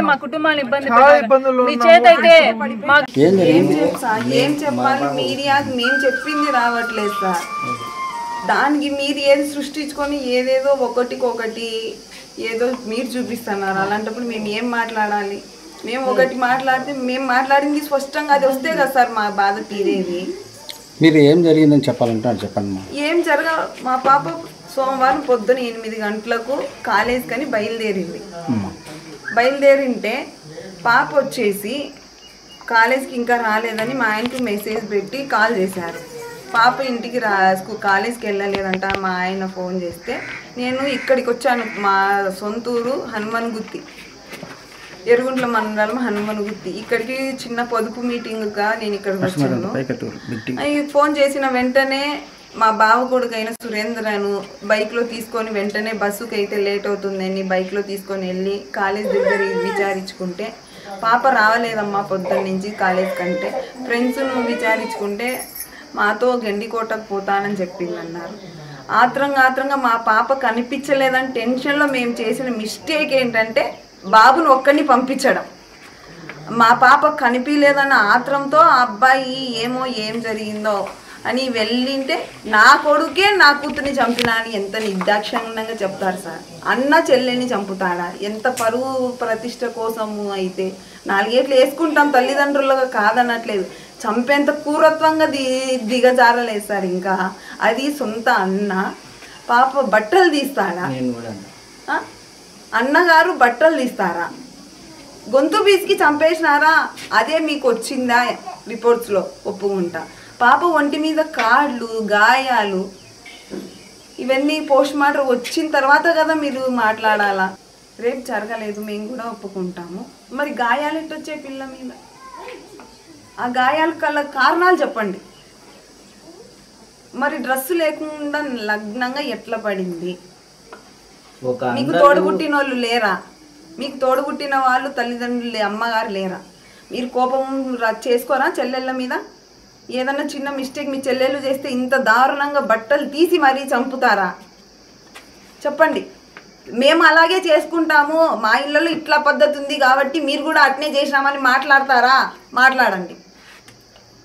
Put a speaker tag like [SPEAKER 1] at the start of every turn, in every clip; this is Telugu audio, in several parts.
[SPEAKER 1] మా కుటుంబాన్ని ఇబ్బంది పెట్టారు మీ చేత అయితే
[SPEAKER 2] ఏం చెప్పాలి మీడియాకి మేము చెప్పింది రావట్లేదు సార్ దానికి మీరు ఏది సృష్టించుకొని ఏదేదో ఒకటికొకటి ఏదో మీరు చూపిస్తున్నారు అలాంటప్పుడు మేము ఏం మాట్లాడాలి మేము ఒకటి మాట్లాడితే మేము మాట్లాడింది స్పష్టంగా అది వస్తే కదా సార్ మా బాధ తీరేది
[SPEAKER 3] మీరు ఏం జరిగిందని చెప్పాలంటే చెప్పండి
[SPEAKER 2] ఏం మా పాప సోమవారం పొద్దున 8 గంటలకు కాలేజ్ కని బయలుదేరింటే పాప వచ్చేసి కాలేజ్కి ఇంకా రాలేదని మా ఆయనకు మెసేజ్ పెట్టి కాల్ చేశారు పాప ఇంటికి కాలేజ్కి వెళ్ళలేదంట మా ఆయన ఫోన్ చేస్తే నేను ఇక్కడికి వచ్చాను మా సొంతూరు హనుమన్గుత్తి ఎరుగుంట్ల మండలం హనుమన్గుత్తి ఇక్కడికి చిన్న పొదుపు మీటింగ్గా నేను ఇక్కడికి వచ్చాను ఫోన్ చేసిన వెంటనే మా బావ కొడుకైన సురేంద్రను బైక్లో తీసుకొని వెంటనే బస్సుకి అయితే లేట్ అవుతుందని బైక్లో తీసుకొని వెళ్ళి కాలేజ్ దగ్గర విచారించుకుంటే పాప రావలేదమ్మా పొద్దున్న నుంచి కాలేజ్ కంటే ఫ్రెండ్స్ను విచారించుకుంటే మాతో గండికోటకు పోతానని చెప్పిందన్నారు ఆత్రంగా మా పాప కనిపించలేదని టెన్షన్లో మేము చేసిన మిస్టేక్ ఏంటంటే బాబును ఒక్కడిని పంపించడం మా పాప కనిపించలేదన్న ఆత్రంతో ఆ అబ్బాయి ఏం జరిగిందో అని వెళ్ళింటే నా కొడుకే నా కూతుర్ని చంపినా అని ఎంత నిర్దాక్షిణ్యంగా చెప్తారు సార్ అన్న చెల్లెని చంపుతాడా ఎంత పరువు ప్రతిష్ట కోసము అయితే 4 ఏళ్ళు వేసుకుంటాం తల్లిదండ్రులుగా కాదనట్లేదు చంపేంత క్రూరత్వంగా దిగజారలేదు సార్ ఇంకా అది సొంత అన్న పాప బట్టలు తీస్తాడా అన్నగారు బట్టలు తీస్తారా గొంతు బీసికి చంపేసినారా అదే మీకు వచ్చిందా రిపోర్ట్స్లో ఒప్పుకుంటా పాప ఒంటి మీద కాళ్ళు గాయాలు ఇవన్నీ పోస్ట్ మార్టం వచ్చిన తర్వాత కదా మీరు మాట్లాడాలా రేపు జరగలేదు మేము కూడా ఒప్పుకుంటాము మరి గాయాలు ఎట్టొచ్చే పిల్ల మీద ఆ గాయాల కల కారణాలు చెప్పండి మరి డ్రెస్సు లేకుండా లగ్నంగా ఎట్లా పడింది మీకు తోడుగుట్టిన వాళ్ళు లేరా మీకు తోడుగుట్టిన వాళ్ళు తల్లిదండ్రులు అమ్మగారు లేరా మీరు కోపం చేసుకోరా చెల్లెళ్ళ మీద ఏదన్నా చిన్న మిస్టేక్ మీ చెల్లెలు చేస్తే ఇంత దారుణంగా బట్టలు తీసి మరీ చంపుతారా చెప్పండి మేము అలాగే చేసుకుంటాము మా ఇళ్ళలో ఇట్లా పద్ధతి ఉంది కాబట్టి మీరు కూడా అట్నే చేసినామని మాట్లాడతారా మాట్లాడండి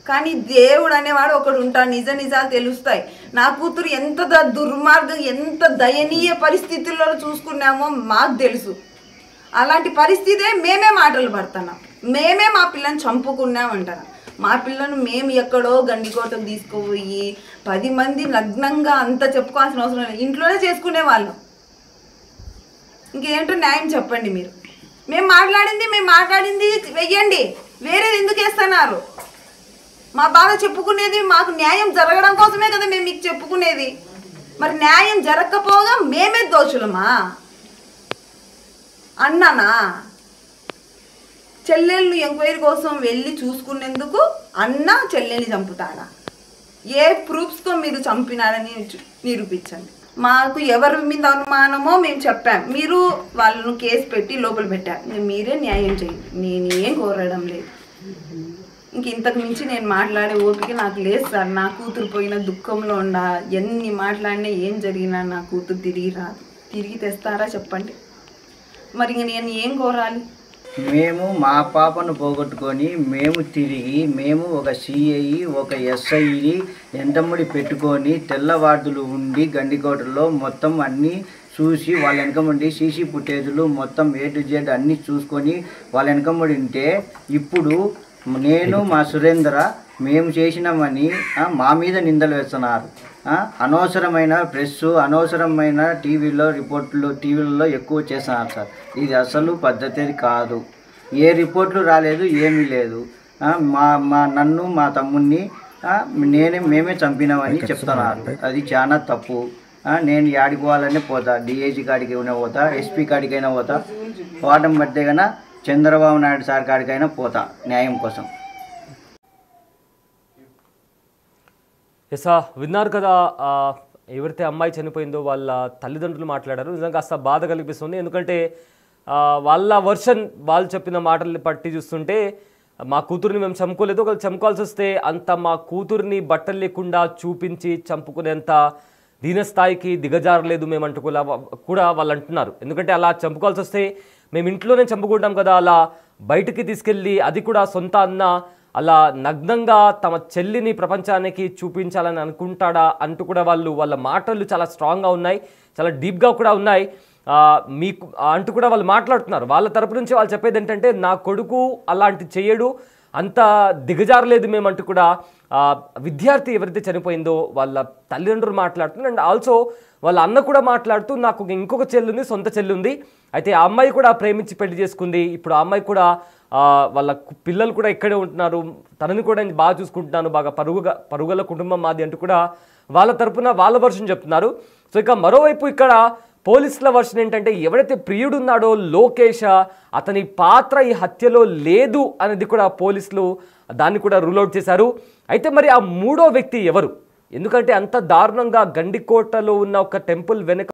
[SPEAKER 2] కానీ దేవుడు అనేవాడు ఒకడు ఉంటాడు నిజాలు తెలుస్తాయి నా కూతురు ఎంత దుర్మార్గం ఎంత దయనీయ పరిస్థితుల్లో చూసుకున్నామో మాకు తెలుసు అలాంటి పరిస్థితే మేమే మాటలు పడుతున్నాం మేమే మా పిల్లని చంపుకున్నామంటారా మా పిల్లను మేము ఎక్కడో గండికోటకు తీసుకుపోయి 10 మంది నగ్నంగా అంత చెప్పుకోవాల్సిన అవసరం లేదు ఇంట్లోనే చేసుకునే వాళ్ళం ఇంకేంటో న్యాయం చెప్పండి మీరు మేము మాట్లాడింది వెయ్యండి వేరేది ఎందుకు వేస్తున్నారు మా బాధ చెప్పుకునేది మాకు న్యాయం జరగడం కోసమే కదా మేము మీకు చెప్పుకునేది మరి న్యాయం జరగకపోగా మేమే దోషులమా అన్నానా చెల్లెళ్ళు ఎంక్వైరీ కోసం వెళ్ళి చూసుకునేందుకు అన్న చెల్లెల్ని చంపుతాడా ఏ ప్రూఫ్స్తో మీరు చంపినారని నిరూపించండి మాకు ఎవరి మీద అనుమానమో మేము చెప్పాం మీరు వాళ్ళను కేసు పెట్టి లోపల పెట్టారు మీరే న్యాయం చేయండి నేను ఏం కోరడం లేదు ఇంతకు మించి నేను మాట్లాడే ఓపిక నాకు లేదు సార్ నా కూతురు పోయిన దుఃఖంలో ఉండా ఎన్ని మాట్లాడినా ఏం జరిగినా నా కూతురు తిరిగి రాదు తిరిగి తెస్తారా చెప్పండి మరి ఇంక నేను ఏం కోరాలి
[SPEAKER 4] మేము మా పాపను పోగొట్టుకొని మేము ఒక సిఐ ఒక ఎస్ఐని ఎంటముడి పెట్టుకొని తెల్లవార్దులు ఉండి గండికోటలో మొత్తం అన్నీ చూసి వాళ్ళ వెనకముండి సీసీ ఫుటేజ్లు మొత్తం A to Z అన్నీ చూసుకొని వాళ్ళ వెనకముడి ఉంటే ఇప్పుడు నేను మా సురేంద్ర మేము చేసినామని మా మీద నిందలు వేస్తున్నారు అనవసరమైన ప్రెస్ అనవసరమైన టీవీలలో ఎక్కువ చేస్తున్నారు సార్ ఇది అసలు పద్ధతి కాదు ఏ రిపోర్ట్లు రాలేదు ఏమీ లేదు నన్ను మా తమ్ముడిని మేమే చంపినామని చెప్తున్నారు అది చాలా తప్పు నేను యాడికి పోవాలనే పోతా డిఐజీ కాడికి అయినా పోతా ఎస్పీ కాడికైనా పోతా పోవడం బట్టే కన్నా చంద్రబాబు నాయుడు సార్ కాడికైనా పోతా న్యాయం కోసం
[SPEAKER 5] ఎసా విన్నారు కదా ఎవరైతే అమ్మాయి చనిపోయిందో వాళ్ళ తల్లిదండ్రులు మాట్లాడారు నిజంగా కాస్త బాధ కలిగిస్తుంది ఎందుకంటే వాళ్ళ వర్షన్ వాళ్ళు చెప్పిన మాటల్ని పట్టి చూస్తుంటే మా కూతుర్ని మేము చంపుకోలేదు ఒకళ్ళు చంపుకోవాల్సి వస్తే అంత మా కూతుర్ని బట్టలు లేకుండా చూపించి చంపుకునేంత దీనస్థాయికి దిగజారలేదు మేమంటూ కూడా వాళ్ళు అంటున్నారు ఎందుకంటే అలా చంపుకోవాల్సి వస్తే మేము ఇంట్లోనే చంపుకుంటాం కదా, అలా బయటికి తీసుకెళ్ళి అది కూడా సొంత అన్న అలా నగ్నంగా తమ చెల్లిని ప్రపంచానికి చూపించాలని అనుకుంటాడా అంటూ కూడా వాళ్ళ మాటలు చాలా స్ట్రాంగ్గా ఉన్నాయి, చాలా డీప్గా కూడా ఉన్నాయి. మీకు అంటూ కూడా వాళ్ళు మాట్లాడుతున్నారు. వాళ్ళ తరపు నుంచి వాళ్ళు చెప్పేది ఏంటంటే నా కొడుకు అలాంటి చేయడు, అంత దిగజారలేదు మేమంటూ కూడా విద్యార్థి ఎవరైతే చనిపోయిందో వాళ్ళ తల్లిదండ్రులు మాట్లాడుతున్నారు. అండ్ ఆల్సో వాళ్ళ అన్న కూడా మాట్లాడుతూ నాకు ఇంకొక చెల్లుంది, సొంత చెల్లుంది, అయితే ఆ అమ్మాయి కూడా ప్రేమించి పెళ్లి చేసుకుంది, ఇప్పుడు ఆ అమ్మాయి కూడా వాళ్ళ పిల్లలు కూడా ఇక్కడే ఉంటున్నారు, తనని కూడా బాగా చూసుకుంటున్నాను, బాగా పరుగుల కుటుంబం మాది అంటూ కూడా వాళ్ళ తరపున వాళ్ళ వర్షన్ చెప్తున్నారు. సో ఇక మరోవైపు ఇక్కడ పోలీసుల వర్షన్ ఏంటంటే ఎవరైతే ప్రియుడున్నాడో లోకేష్, అతని పాత్ర ఈ హత్యలో లేదు అనేది కూడా పోలీసులు దాన్ని కూడా రూల్ అవుట్ చేశారు. అయితే మరి ఆ మూడో వ్యక్తి ఎవరు? ఎందుకంటే అంత దారుణంగా గండికోటలో ఉన్న ఒక టెంపుల్ వెనక